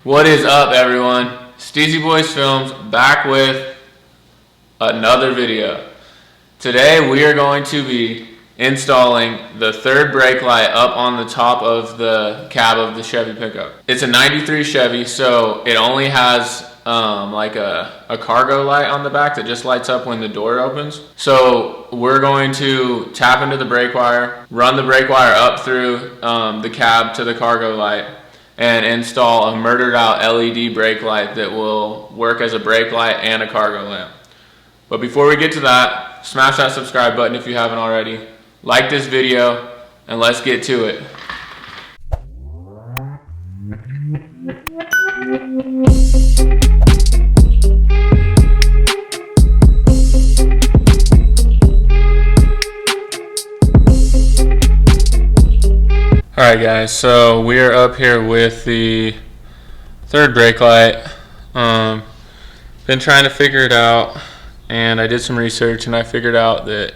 What is up, everyone? SteezyBoyzFilmz back with another video. Today we are going to be installing the third brake light up on the top of the cab of the Chevy pickup. It's a 93 Chevy, so it only has like a cargo light on the back that just lights up when the door opens. So we're going to tap into the brake wire, run the brake wire up through the cab to the cargo light, and install a murdered out LED brake light that will work as a brake light and a cargo lamp. But before we get to that, smash that subscribe button if you haven't already. Like this video, and let's get to it. Alright guys, so we're up here with the third brake light. Been trying to figure it out, and I did some research and I figured out that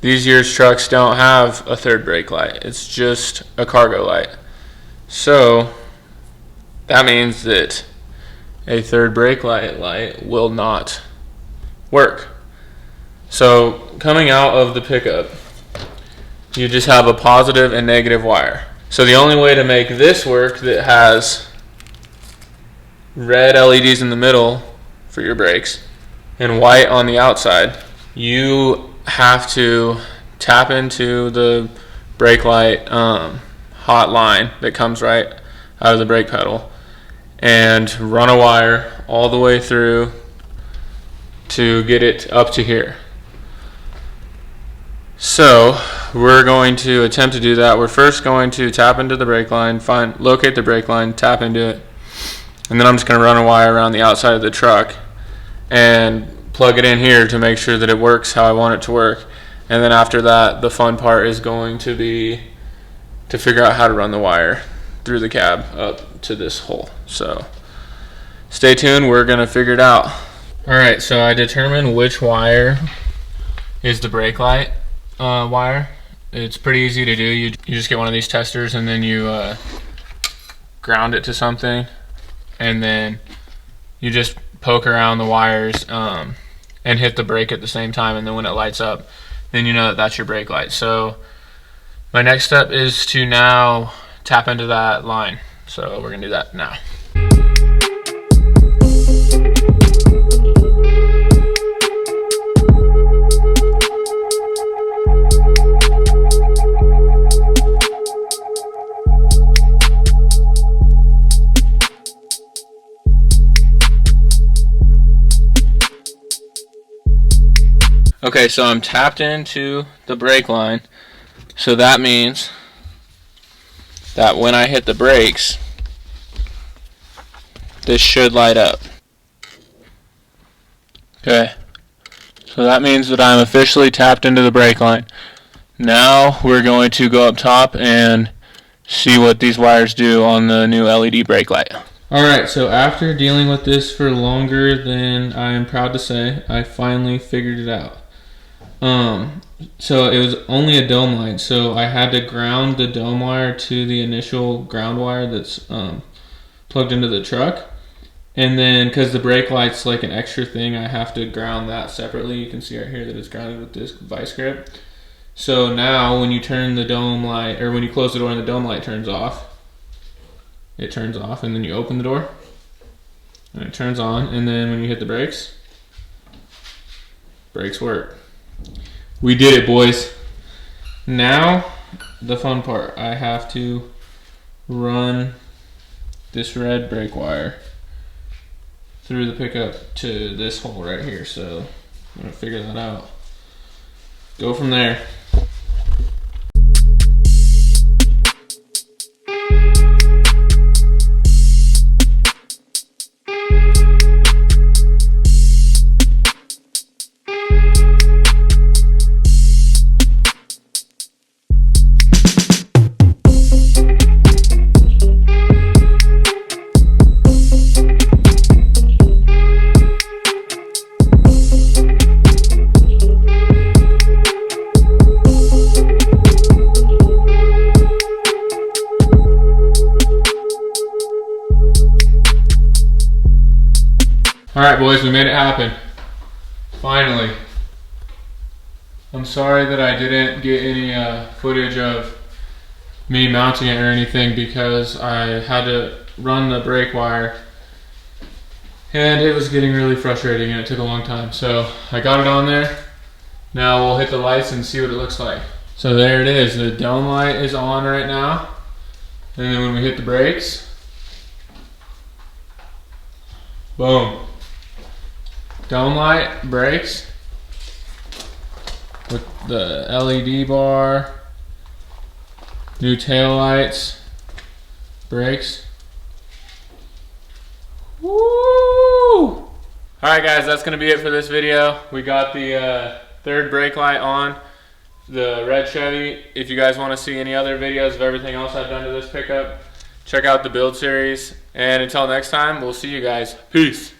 these year's trucks don't have a third brake light. It's just a cargo light. So that means that a third brake light will not work. So coming out of the pickup, you just have a positive and negative wire. So the only way to make this work that has red LEDs in the middle for your brakes and white on the outside, you have to tap into the brake light hot line that comes right out of the brake pedal and run a wire all the way through to get it up to here. So we're going to attempt to do that. We're first going to tap into the brake line, locate the brake line, tap into it, and then I'm just going to run a wire around the outside of the truck and plug it in here to make sure that it works how I want it to work. And then after that, the fun part is going to be to figure out how to run the wire through the cab up to this hole. So stay tuned, we're going to figure it out. Alright, so I determined which wire is the brake light wire. It's pretty easy to do. You just get one of these testers and then you ground it to something, and then you just poke around the wires and hit the brake at the same time, and then when it lights up, then you know that that's your brake light. So my next step is to now tap into that line. So we're gonna do that now. Okay, so I'm tapped into the brake line, so that means that when I hit the brakes, this should light up. Okay, so that means that I'm officially tapped into the brake line. Now we're going to go up top and see what these wires do on the new LED brake light. Alright, so after dealing with this for longer than I am proud to say, I finally figured it out. So it was only a dome light, so I had to ground the dome wire to the initial ground wire that's plugged into the truck, and then because the brake light's like an extra thing, I have to ground that separately. You can see right here that it's grounded with this vice grip. So now when you turn the dome light, or when you close the door and the dome light turns off, it turns off, and then you open the door and it turns on, and then when you hit the brakes work. We did it, boys. Now, the fun part. I have to run this red brake wire through the pickup to this hole right here. So, I'm going to figure that out. Go from there. Alright boys, we made it happen. Finally. I'm sorry that I didn't get any footage of me mounting it or anything because I had to run the brake wire and it was getting really frustrating and it took a long time. So I got it on there. Now we'll hit the lights and see what it looks like. So there it is. The dome light is on right now. And then when we hit the brakes, boom. Dome light, brakes, with the LED bar, new tail lights, brakes. Woo! Alright guys, that's going to be it for this video. We got the third brake light on the red Chevy. If you guys want to see any other videos of everything else I've done to this pickup, check out the build series. And until next time, we'll see you guys. Peace.